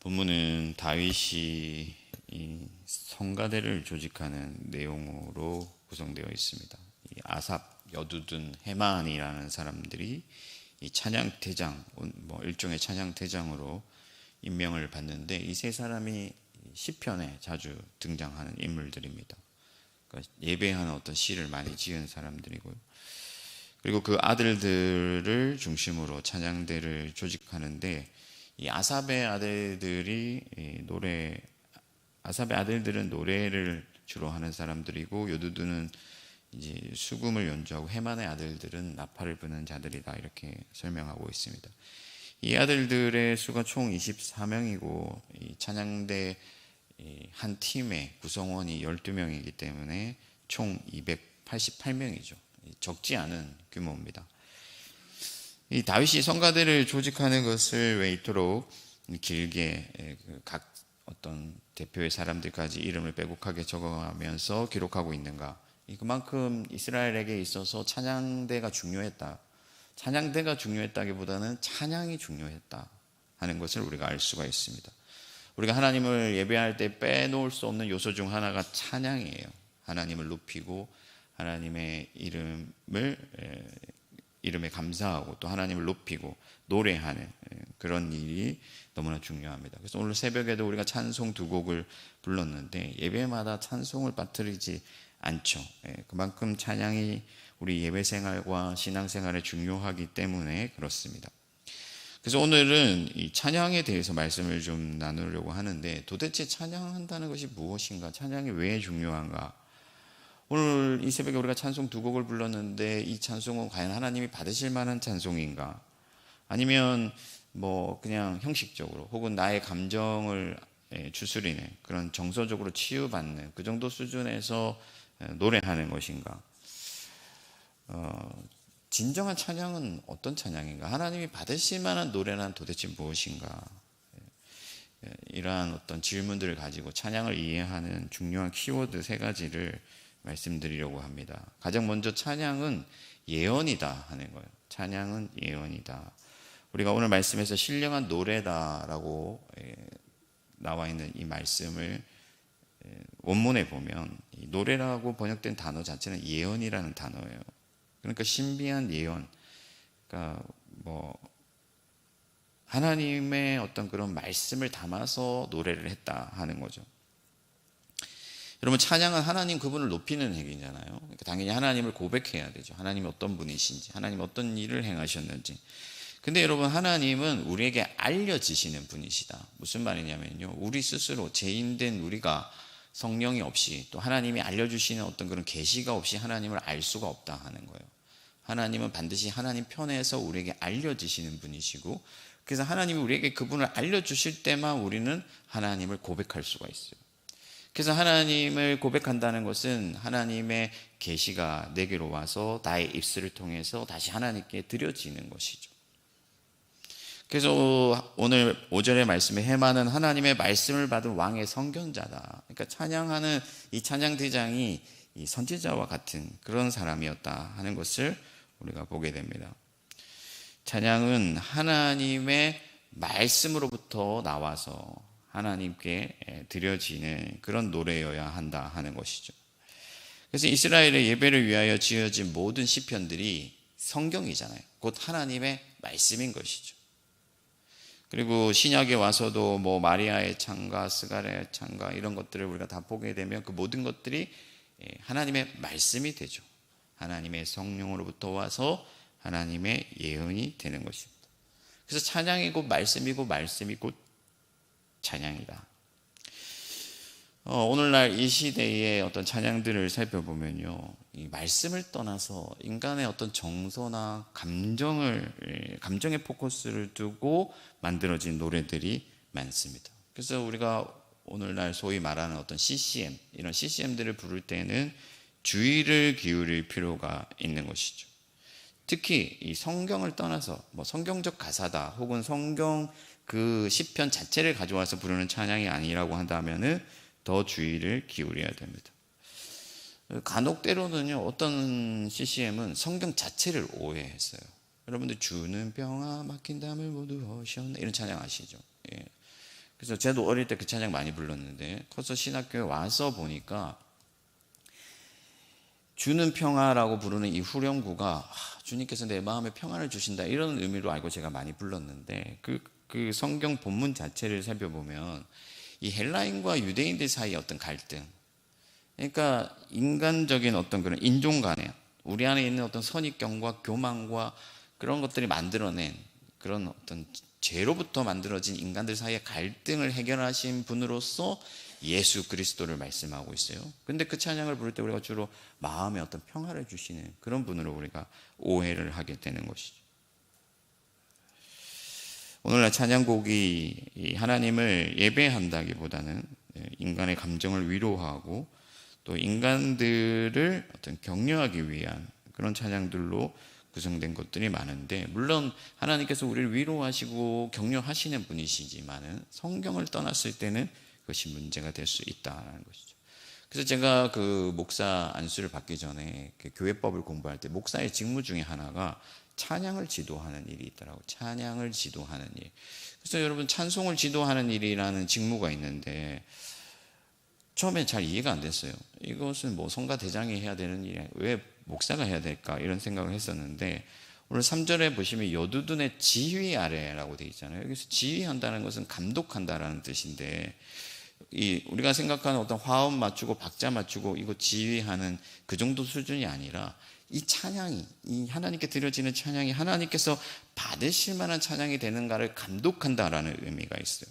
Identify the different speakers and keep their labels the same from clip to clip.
Speaker 1: 본문은 다윗이 이 성가대를 조직하는 내용으로 구성되어 있습니다. 이 아삽, 여두둔, 헤만이라는 사람들이 이 찬양대장, 일종의 찬양대장으로 임명을 받는데, 이 세 사람이 시편에 자주 등장하는 인물들입니다. 그러니까 예배하는 어떤 시를 많이 지은 사람들이고요. 그리고 그 아들들을 중심으로 찬양대를 조직하는데, 이 아삽의 아삽의 아들들은 노래를 주로 하는 사람들이고, 여두둔은 이제 수금을 연주하고, 헤만의 아들들은 나팔을 부는 자들이다, 이렇게 설명하고 있습니다. 이 아들들의 수가 총 24명이고 이 찬양대 한 팀의 구성원이 12명이기 때문에 총 288명이죠. 적지 않은 규모입니다. 이 다윗이 성가대를 조직하는 것을 왜 이토록 길게 각 어떤 대표의 사람들까지 이름을 빼곡하게 적어가면서 기록하고 있는가? 그만큼 이스라엘에게 있어서 찬양대가 중요했다기보다는 찬양이 중요했다 하는 것을 우리가 알 수가 있습니다. 우리가 하나님을 예배할 때 빼놓을 수 없는 요소 중 하나가 찬양이에요. 하나님을 높이고 하나님의 이름에 감사하고 또 하나님을 높이고 노래하는 그런 일이 너무나 중요합니다. 그래서 오늘 새벽에도 우리가 찬송 두 곡을 불렀는데, 예배마다 찬송을 빠뜨리지 않죠. 그만큼 찬양이 우리 예배생활과 신앙생활에 중요하기 때문에 그렇습니다. 그래서 오늘은 이 찬양에 대해서 말씀을 좀 나누려고 하는데, 도대체 찬양한다는 것이 무엇인가? 찬양이 왜 중요한가? 오늘 이 새벽에 우리가 찬송 두 곡을 불렀는데, 이 찬송은 과연 하나님이 받으실 만한 찬송인가? 아니면 그냥 형식적으로 혹은 나의 감정을 추스리는 그런 정서적으로 치유받는 그 정도 수준에서 노래하는 것인가? 진정한 찬양은 어떤 찬양인가? 하나님이 받으실 만한 노래는 도대체 무엇인가? 이러한 어떤 질문들을 가지고 찬양을 이해하는 중요한 키워드 세 가지를 말씀드리려고 합니다. 가장 먼저 찬양은 예언이다 하는 거예요. 찬양은 예언이다. 우리가 오늘 말씀에서 신령한 노래다라고 나와 있는 이 말씀을 원문에 보면, 이 노래라고 번역된 단어 자체는 예언이라는 단어예요. 그러니까 신비한 예언, 그러니까 하나님의 어떤 그런 말씀을 담아서 노래를 했다 하는 거죠. 여러분, 찬양은 하나님 그분을 높이는 행위잖아요. 그러니까 당연히 하나님을 고백해야 되죠. 하나님이 어떤 분이신지, 하나님이 어떤 일을 행하셨는지. 근데 여러분, 하나님은 우리에게 알려지시는 분이시다. 무슨 말이냐면요, 우리 스스로 죄인된 우리가 성령이 없이 또 하나님이 알려주시는 어떤 그런 계시가 없이 하나님을 알 수가 없다 하는 거예요. 하나님은 반드시 하나님 편에서 우리에게 알려지시는 분이시고, 그래서 하나님이 우리에게 그분을 알려주실 때만 우리는 하나님을 고백할 수가 있어요. 그래서 하나님을 고백한다는 것은 하나님의 계시가 내게로 와서 나의 입술을 통해서 다시 하나님께 드려지는 것이죠. 그래서 오늘 5절의 말씀에 헤만은 하나님의 말씀을 받은 왕의 선견자다. 그러니까 찬양하는 이 찬양대장이 이 선지자와 같은 그런 사람이었다 하는 것을 우리가 보게 됩니다. 찬양은 하나님의 말씀으로부터 나와서 하나님께 드려지는 그런 노래여야 한다 하는 것이죠. 그래서 이스라엘의 예배를 위하여 지어진 모든 시편들이 성경이잖아요. 곧 하나님의 말씀인 것이죠. 그리고 신약에 와서도 마리아의 창가, 스가랴의 창가 이런 것들을 우리가 다 보게 되면 그 모든 것들이 하나님의 말씀이 되죠. 하나님의 성령으로부터 와서 하나님의 예언이 되는 것입니다. 그래서 찬양이 곧 말씀이고 말씀이 곧 찬양이다. 오늘날 이 시대의 어떤 찬양들을 살펴보면요, 이 말씀을 떠나서 인간의 어떤 정서나 감정의 포커스를 두고 만들어진 노래들이 많습니다. 그래서 우리가 오늘날 소위 말하는 어떤 CCM, 이런 CCM들을 부를 때는 주의를 기울일 필요가 있는 것이죠. 특히 이 성경을 떠나서 성경적 가사다 혹은 성경 그 시편 자체를 가져와서 부르는 찬양이 아니라고 한다면은 더 주의를 기울여야 됩니다. 간혹 때로는요, 어떤 CCM은 성경 자체를 오해했어요. 여러분들 주는 병아 막힌 담을 모두 허셨네 이런 찬양 아시죠? 예. 그래서 저도 어릴 때 그 찬양 많이 불렀는데 커서 신학교에 와서 보니까 주는 평화라고 부르는 이 후렴구가 주님께서 내 마음에 평안을 주신다 이런 의미로 알고 제가 많이 불렀는데 그 성경 본문 자체를 살펴보면 이 헬라인과 유대인들 사이의 어떤 갈등, 그러니까 인간적인 어떤 그런 인종 간에 우리 안에 있는 어떤 선입견과 교만과 그런 것들이 만들어낸 그런 어떤 죄로부터 만들어진 인간들 사이의 갈등을 해결하신 분으로서 예수 그리스도를 말씀하고 있어요. 근데 그 찬양을 부를 때 우리가 주로 마음에 어떤 평화를 주시는 그런 분으로 우리가 오해를 하게 되는 것이죠. 오늘날 찬양곡이 하나님을 예배한다기보다는 인간의 감정을 위로하고 또 인간들을 어떤 격려하기 위한 그런 찬양들로 구성된 것들이 많은데, 물론 하나님께서 우리를 위로하시고 격려하시는 분이시지만은 성경을 떠났을 때는 그것이 문제가 될 수 있다는 것이죠. 그래서 제가 그 목사 안수를 받기 전에 그 교회법을 공부할 때 목사의 직무 중에 하나가 찬양을 지도하는 일이 있더라고요. 찬양을 지도하는 일. 그래서 여러분, 찬송을 지도하는 일이라는 직무가 있는데 처음에 잘 이해가 안 됐어요. 이것은 뭐 성가대장이 해야 되는 일이 아니라 왜 목사가 해야 될까 이런 생각을 했었는데, 오늘 3절에 보시면 여두둔의 지휘 아래라고 되어 있잖아요. 여기서 지휘한다는 것은 감독한다라는 뜻인데, 우리가 생각하는 어떤 화음 맞추고 박자 맞추고 이거 지휘하는 그 정도 수준이 아니라 이 찬양이, 이 하나님께 드려지는 찬양이 하나님께서 받으실 만한 찬양이 되는가를 감독한다라는 의미가 있어요.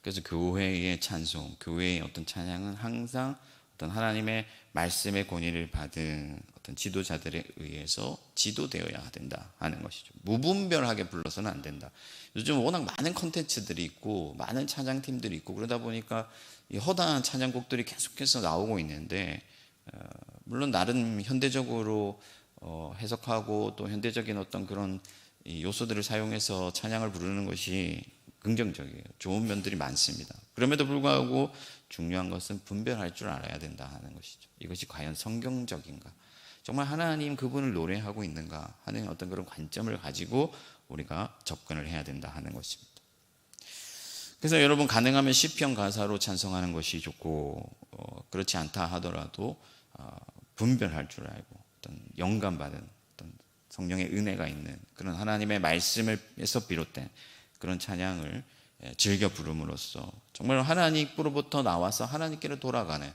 Speaker 1: 그래서 교회의 찬송, 교회의 어떤 찬양은 항상 어떤 하나님의 말씀의 권위를 받은 어떤 지도자들에 의해서 지도되어야 된다 하는 것이죠. 무분별하게 불러서는 안 된다. 요즘 워낙 많은 콘텐츠들이 있고 많은 찬양팀들이 있고 그러다 보니까 이 허다한 찬양곡들이 계속해서 나오고 있는데, 물론 나름 현대적으로 해석하고 또 현대적인 어떤 그런 요소들을 사용해서 찬양을 부르는 것이 긍정적이에요. 좋은 면들이 많습니다. 그럼에도 불구하고 중요한 것은 분별할 줄 알아야 된다 하는 것이죠. 이것이 과연 성경적인가, 정말 하나님 그분을 노래하고 있는가 하는 어떤 그런 관점을 가지고 우리가 접근을 해야 된다 하는 것입니다. 그래서 여러분, 가능하면 시편 가사로 찬송하는 것이 좋고, 그렇지 않다 하더라도 분별할 줄 알고 어떤 영감받은 어떤 성령의 은혜가 있는 그런 하나님의 말씀에서 비롯된 그런 찬양을 즐겨 부름으로써 정말 하나님으로부터 나와서 하나님께로 돌아가는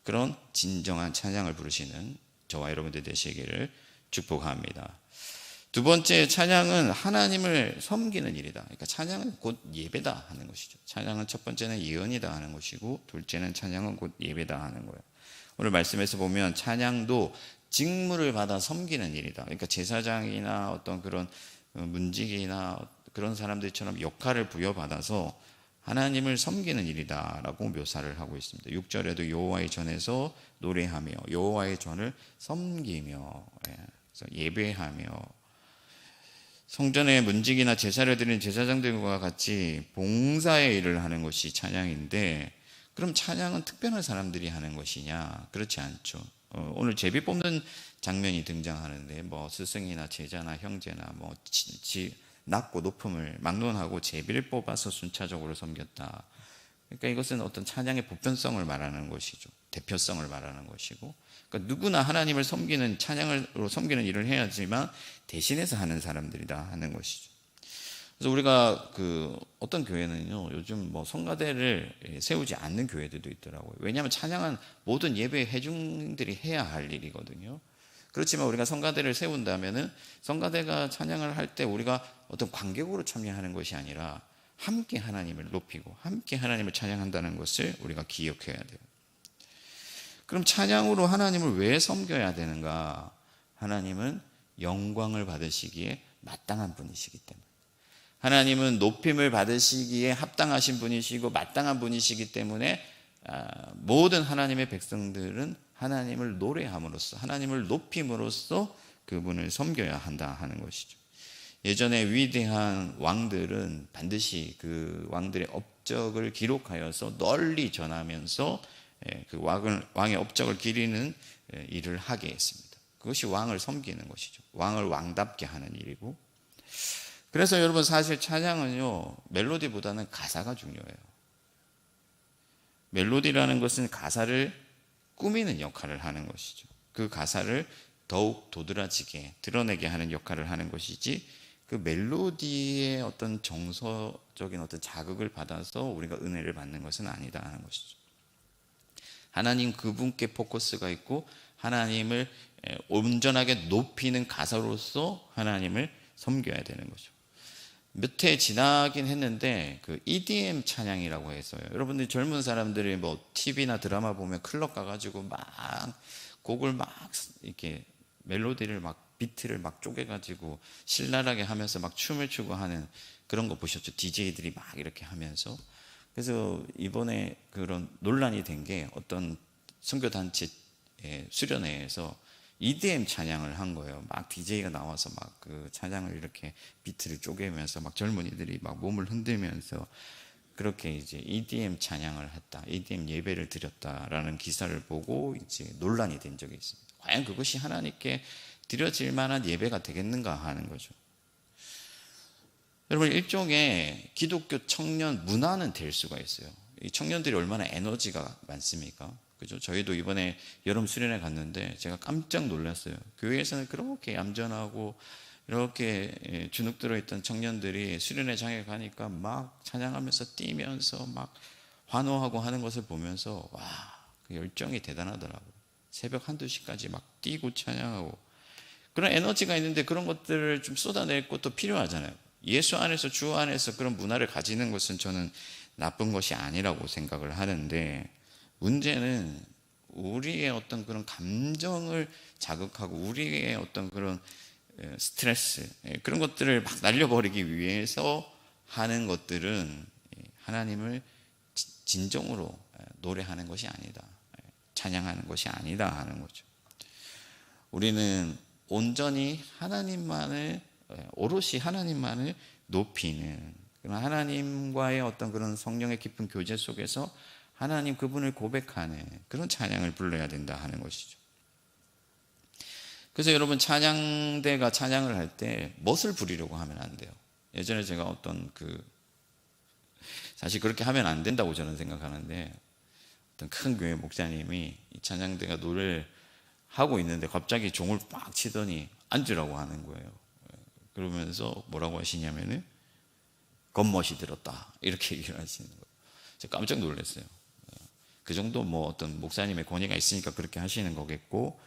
Speaker 1: 그런 진정한 찬양을 부르시는 저와 여러분들 되시기를 축복합니다. 두 번째, 찬양은 하나님을 섬기는 일이다. 그러니까 찬양은 곧 예배다 하는 것이죠. 찬양은 첫 번째는 예언이다 하는 것이고, 둘째는 찬양은 곧 예배다 하는 거예요. 오늘 말씀에서 보면 찬양도 직무를 받아 섬기는 일이다. 그러니까 제사장이나 어떤 그런 문직이나 그런 사람들처럼 역할을 부여받아서 하나님을 섬기는 일이다라고 묘사를 하고 있습니다. 6절에도 여호와의 전에서 노래하며 여호와의 전을 섬기며, 그래서 예배하며, 성전의 문직이나 제사를 드리는 제사장들과 같이 봉사의 일을 하는 것이 찬양인데, 그럼 찬양은 특별한 사람들이 하는 것이냐? 그렇지 않죠. 오늘 제비 뽑는 장면이 등장하는데, 뭐 스승이나 제자나 형제나 뭐 낮고 높음을 막론하고 제비를 뽑아서 순차적으로 섬겼다. 그러니까 이것은 어떤 찬양의 보편성을 말하는 것이죠. 대표성을 말하는 것이고, 그러니까 누구나 하나님을 섬기는, 찬양으로 섬기는 일을 해야지만 대신해서 하는 사람들이다 하는 것이죠. 그래서 우리가 어떤 교회는요, 요즘 뭐 성가대를 세우지 않는 교회들도 있더라고요. 왜냐하면 찬양은 모든 예배 회중들이 해야 할 일이거든요. 그렇지만 우리가 성가대를 세운다면은 성가대가 찬양을 할 때 우리가 어떤 관객으로 참여하는 것이 아니라 함께 하나님을 높이고 함께 하나님을 찬양한다는 것을 우리가 기억해야 돼요. 그럼 찬양으로 하나님을 왜 섬겨야 되는가? 하나님은 영광을 받으시기에 마땅한 분이시기 때문에, 하나님은 높임을 받으시기에 합당하신 분이시고 마땅한 분이시기 때문에 모든 하나님의 백성들은 하나님을 노래함으로써, 하나님을 높임으로써 그분을 섬겨야 한다 하는 것이죠. 예전에 위대한 왕들은 반드시 그 왕들의 업적을 기록하여서 널리 전하면서 그 왕의 업적을 기리는 일을 하게 했습니다. 그것이 왕을 섬기는 것이죠. 왕을 왕답게 하는 일이고, 그래서 여러분 사실 찬양은요, 멜로디보다는 가사가 중요해요. 멜로디라는 것은 가사를 꾸미는 역할을 하는 것이죠. 그 가사를 더욱 도드라지게 드러내게 하는 역할을 하는 것이지, 그 멜로디의 어떤 정서적인 어떤 자극을 받아서 우리가 은혜를 받는 것은 아니다 하는 것이죠. 하나님 그분께 포커스가 있고 하나님을 온전하게 높이는 가사로서 하나님을 섬겨야 되는 거죠. 몇 해 지나긴 했는데 그 EDM 찬양이라고 했어요. 여러분들 젊은 사람들이 뭐 TV나 드라마 보면 클럽 가가지고 막 곡을 막 이렇게 멜로디를 막 비트를 막 쪼개가지고 신랄하게 하면서 막 춤을 추고 하는 그런 거 보셨죠? DJ들이 막 이렇게 하면서. 그래서 이번에 그런 논란이 된 게 어떤 선교단체 수련회에서 EDM 찬양을 한 거예요. 막 DJ가 나와서 막 그 찬양을 이렇게 비트를 쪼개면서 막 젊은이들이 막 몸을 흔들면서 그렇게 이제 EDM 찬양을 했다, EDM 예배를 드렸다라는 기사를 보고 이제 논란이 된 적이 있습니다. 과연 그것이 하나님께 드려질 만한 예배가 되겠는가 하는 거죠. 여러분, 일종의 기독교 청년 문화는 될 수가 있어요. 이 청년들이 얼마나 에너지가 많습니까? 그죠? 저희도 이번에 여름 수련회 갔는데 제가 깜짝 놀랐어요. 교회에서는 그렇게 얌전하고 이렇게 주눅 들어있던 청년들이 수련회장에 가니까 막 찬양하면서 뛰면서 막 환호하고 하는 것을 보면서 와, 그 열정이 대단하더라고요. 새벽 1-2시까지 막 뛰고 찬양하고 그런 에너지가 있는데 그런 것들을 좀 쏟아낼 것도 필요하잖아요. 예수 안에서 주 안에서 그런 문화를 가지는 것은 저는 나쁜 것이 아니라고 생각을 하는데, 문제는 우리의 어떤 그런 감정을 자극하고 우리의 어떤 그런 스트레스, 그런 것들을 막 날려버리기 위해서 하는 것들은 하나님을 진정으로 노래하는 것이 아니다, 찬양하는 것이 아니다 하는 거죠. 우리는 온전히 하나님만을, 오롯이 하나님만을 높이는 그런 하나님과의 어떤 그런 성령의 깊은 교제 속에서 하나님 그분을 고백하는 그런 찬양을 불러야 된다 하는 것이죠. 그래서 여러분, 찬양대가 찬양을 할 때 멋을 부리려고 하면 안 돼요. 예전에 제가 어떤 사실 그렇게 하면 안 된다고 저는 생각하는데, 어떤 큰 교회 목사님이 이 찬양대가 노래를 하고 있는데 갑자기 종을 빡 치더니 앉으라고 하는 거예요. 그러면서 뭐라고 하시냐면은 겉멋이 들었다, 이렇게 얘기를 하시는 거예요. 제가 깜짝 놀랐어요. 그 정도 뭐 어떤 목사님의 권위가 있으니까 그렇게 하시는 거겠고,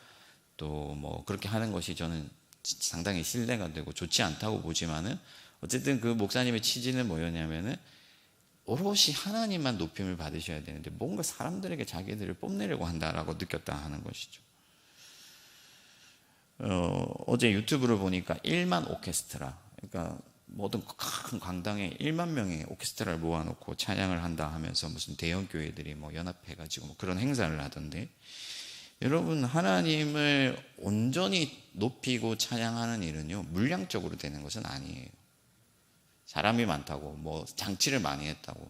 Speaker 1: 또 뭐 그렇게 하는 것이 저는 상당히 신뢰가 되고 좋지 않다고 보지만은, 어쨌든 그 목사님의 취지는 뭐였냐면은 오롯이 하나님만 높임을 받으셔야 되는데 뭔가 사람들에게 자기들을 뽐내려고 한다라고 느꼈다 하는 것이죠. 어제 유튜브를 보니까 1만 오케스트라, 그러니까 모든 큰 강당에 1만 명의 오케스트라를 모아놓고 찬양을 한다 하면서 무슨 대형 교회들이 뭐 연합해가지고 뭐 그런 행사를 하던데, 여러분, 하나님을 온전히 높이고 찬양하는 일은요, 물량적으로 되는 것은 아니에요. 사람이 많다고 뭐 장치를 많이 했다고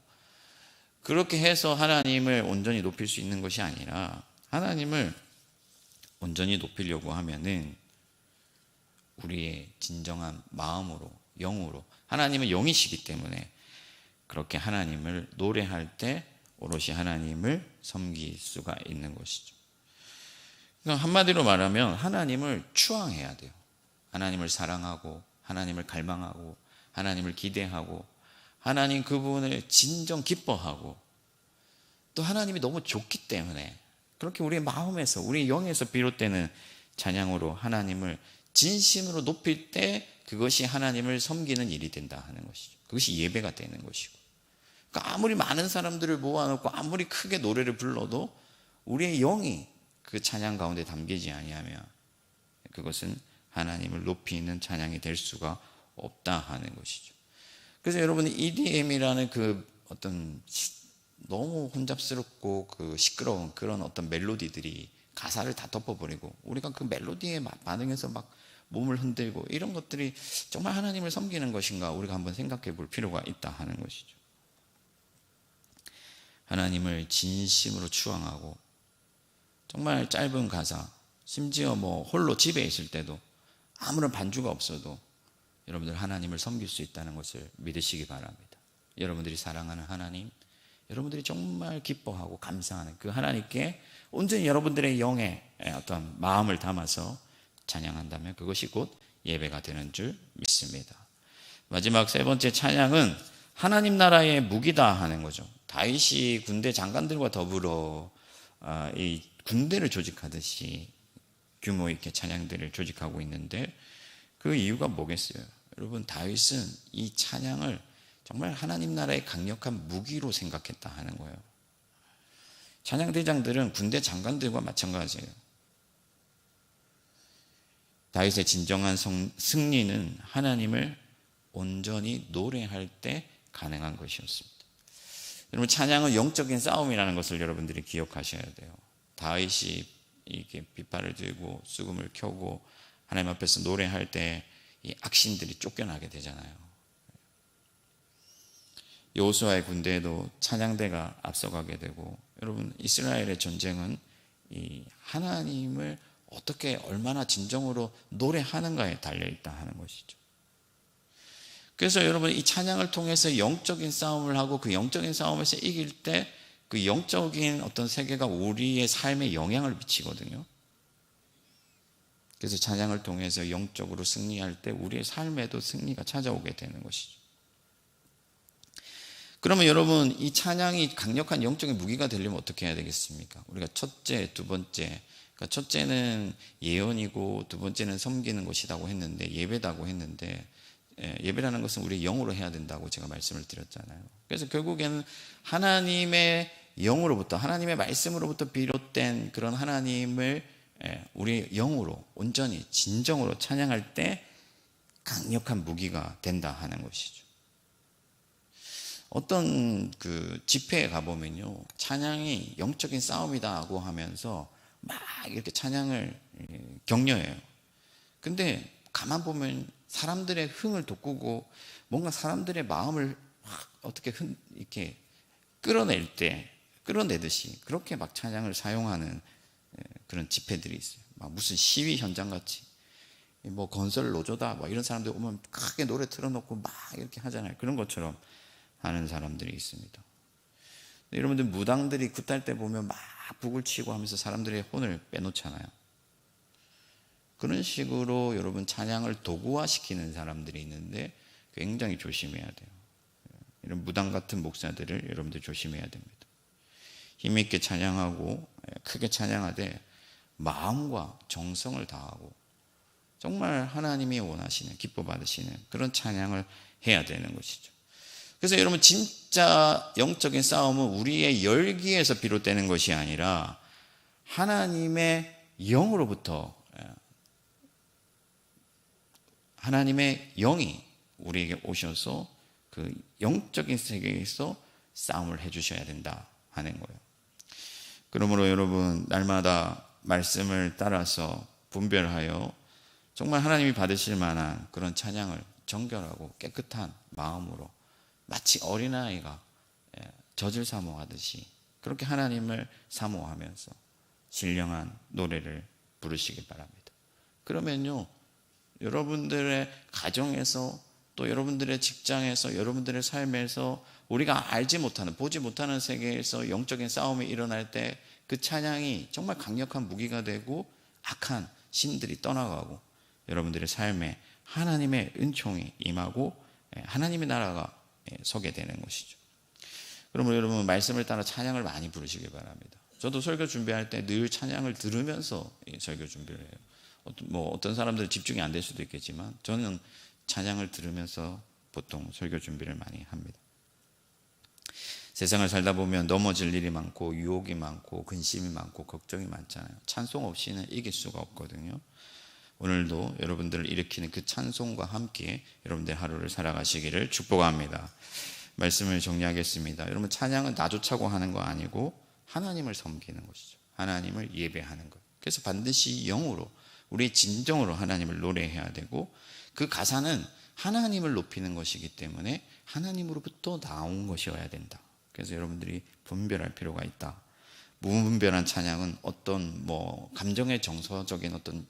Speaker 1: 그렇게 해서 하나님을 온전히 높일 수 있는 것이 아니라, 하나님을 온전히 높이려고 하면은 우리의 진정한 마음으로, 영으로, 하나님은 영이시기 때문에 그렇게 하나님을 노래할 때 오롯이 하나님을 섬길 수가 있는 것이죠. 그러니까 한마디로 말하면 하나님을 추앙해야 돼요. 하나님을 사랑하고 하나님을 갈망하고 하나님을 기대하고 하나님 그분을 진정 기뻐하고, 또 하나님이 너무 좋기 때문에 그렇게 우리의 마음에서, 우리의 영에서 비롯되는 찬양으로 하나님을 진심으로 높일 때 그것이 하나님을 섬기는 일이 된다 하는 것이죠. 그것이 예배가 되는 것이고, 그러니까 아무리 많은 사람들을 모아놓고 아무리 크게 노래를 불러도 우리의 영이 그 찬양 가운데 담기지 아니하면 그것은 하나님을 높이는 찬양이 될 수가 없다 하는 것이죠. 그래서 여러분, EDM이라는 그 어떤 너무 혼잡스럽고 그 시끄러운 그런 어떤 멜로디들이 가사를 다 덮어버리고 우리가 그 멜로디에 반응해서 막 몸을 흔들고 이런 것들이 정말 하나님을 섬기는 것인가, 우리가 한번 생각해 볼 필요가 있다 하는 것이죠. 하나님을 진심으로 추앙하고, 정말 짧은 가사, 심지어 뭐 홀로 집에 있을 때도 아무런 반주가 없어도 여러분들 하나님을 섬길 수 있다는 것을 믿으시기 바랍니다. 여러분들이 사랑하는 하나님, 여러분들이 정말 기뻐하고 감사하는 그 하나님께 온전히 여러분들의 영의 어떤 마음을 담아서 찬양한다면 그것이 곧 예배가 되는 줄 믿습니다. 마지막 세 번째 찬양은 하나님 나라의 무기다 하는 거죠. 다윗이 군대 장관들과 더불어 이 군대를 조직하듯이 규모 있게 찬양들을 조직하고 있는데 그 이유가 뭐겠어요? 여러분, 다윗은 이 찬양을 정말 하나님 나라의 강력한 무기로 생각했다 하는 거예요. 찬양대장들은 군대 장관들과 마찬가지예요. 다윗의 진정한 승리는 하나님을 온전히 노래할 때 가능한 것이었습니다. 여러분, 찬양은 영적인 싸움이라는 것을 여러분들이 기억하셔야 돼요. 다윗이 이렇게 비파를 들고 수금을 켜고 하나님 앞에서 노래할 때 이 악신들이 쫓겨나게 되잖아요. 여호수아의 군대에도 찬양대가 앞서가게 되고, 여러분, 이스라엘의 전쟁은 이 하나님을 어떻게 얼마나 진정으로 노래하는가에 달려있다 하는 것이죠. 그래서 여러분, 이 찬양을 통해서 영적인 싸움을 하고 그 영적인 싸움에서 이길 때 그 영적인 어떤 세계가 우리의 삶에 영향을 미치거든요. 그래서 찬양을 통해서 영적으로 승리할 때 우리의 삶에도 승리가 찾아오게 되는 것이죠. 그러면 여러분, 이 찬양이 강력한 영적인 무기가 되려면 어떻게 해야 되겠습니까? 우리가 첫째, 두 번째, 그러니까 첫째는 예언이고 두 번째는 섬기는 것이라고 했는데, 예배다고 했는데, 예배라는 것은 우리 영으로 해야 된다고 제가 말씀을 드렸잖아요. 그래서 결국에는 하나님의 영으로부터, 하나님의 말씀으로부터 비롯된 그런 하나님을 우리 영으로 온전히 진정으로 찬양할 때 강력한 무기가 된다 하는 것이죠. 어떤 그 집회에 가보면요, 찬양이 영적인 싸움이다고 하면서 막 이렇게 찬양을 격려해요. 근데 가만 보면 사람들의 흥을 돋구고 뭔가 사람들의 마음을 막 어떻게 이렇게 끌어내듯이 그렇게 막 찬양을 사용하는 그런 집회들이 있어요. 막 무슨 시위 현장 같이, 뭐 건설 노조다, 뭐 이런 사람들 오면 크게 노래 틀어놓고 막 이렇게 하잖아요. 그런 것처럼 하는 사람들이 있습니다. 여러분들 무당들이 굿할 때 보면 막 북을 치고 하면서 사람들의 혼을 빼놓잖아요. 그런 식으로 여러분 찬양을 도구화시키는 사람들이 있는데 굉장히 조심해야 돼요. 이런 무당 같은 목사들을 여러분들 조심해야 됩니다. 힘있게 찬양하고 크게 찬양하되 마음과 정성을 다하고 정말 하나님이 원하시는, 기뻐 받으시는 그런 찬양을 해야 되는 것이죠. 그래서 여러분, 진짜 영적인 싸움은 우리의 열기에서 비롯되는 것이 아니라 하나님의 영으로부터, 하나님의 영이 우리에게 오셔서 그 영적인 세계에서 싸움을 해주셔야 된다 하는 거예요. 그러므로 여러분, 날마다 말씀을 따라서 분별하여 정말 하나님이 받으실 만한 그런 찬양을 정결하고 깨끗한 마음으로, 마치 어린아이가 젖을 사모하듯이 그렇게 하나님을 사모하면서 신령한 노래를 부르시기 바랍니다. 그러면요, 여러분들의 가정에서 또 여러분들의 직장에서 여러분들의 삶에서 우리가 알지 못하는, 보지 못하는 세계에서 영적인 싸움이 일어날 때 그 찬양이 정말 강력한 무기가 되고 악한 신들이 떠나가고 여러분들의 삶에 하나님의 은총이 임하고 하나님의 나라가 서게 되는 것이죠. 그러면 여러분, 말씀을 따라 찬양을 많이 부르시기 바랍니다. 저도 설교 준비할 때 늘 찬양을 들으면서 설교 준비를 해요. 어떤 사람들은 집중이 안 될 수도 있겠지만 저는 찬양을 들으면서 보통 설교 준비를 많이 합니다. 세상을 살다 보면 넘어질 일이 많고 유혹이 많고 근심이 많고 걱정이 많잖아요. 찬송 없이는 이길 수가 없거든요. 오늘도 여러분들을 일으키는 그 찬송과 함께 여러분들 하루를 살아가시기를 축복합니다. 말씀을 정리하겠습니다. 여러분, 찬양은 나 좋자고 하는 거 아니고 하나님을 섬기는 것이죠. 하나님을 예배하는 것. 그래서 반드시 영으로, 우리의 진정으로 하나님을 노래해야 되고, 그 가사는 하나님을 높이는 것이기 때문에 하나님으로부터 나온 것이어야 된다. 그래서 여러분들이 분별할 필요가 있다. 무분별한 찬양은 어떤 감정의 정서적인 어떤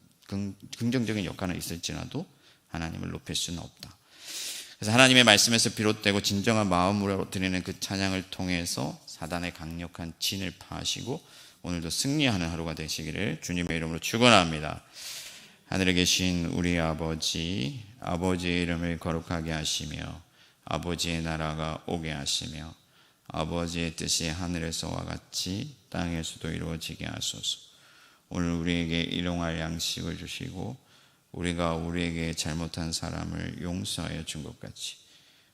Speaker 1: 긍정적인 역할은 있을지라도 하나님을 높일 수는 없다. 그래서 하나님의 말씀에서 비롯되고 진정한 마음으로 드리는 그 찬양을 통해서 사단의 강력한 진을 파하시고 오늘도 승리하는 하루가 되시기를 주님의 이름으로 축원합니다. 하늘에 계신 우리 아버지, 아버지의 이름을 거룩하게 하시며 아버지의 나라가 오게 하시며 아버지의 뜻이 하늘에서와 같이 땅에서도 이루어지게 하소서. 오늘 우리에게 일용할 양식을 주시고 우리가 우리에게 잘못한 사람을 용서하여 준 것 같이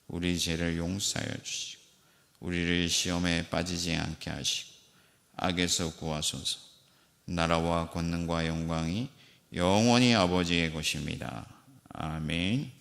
Speaker 1: 우리 죄를 용서하여 주시고 우리를 시험에 빠지지 않게 하시고 악에서 구하소서. 나라와 권능과 영광이 영원히 아버지의 것입니다. 아멘.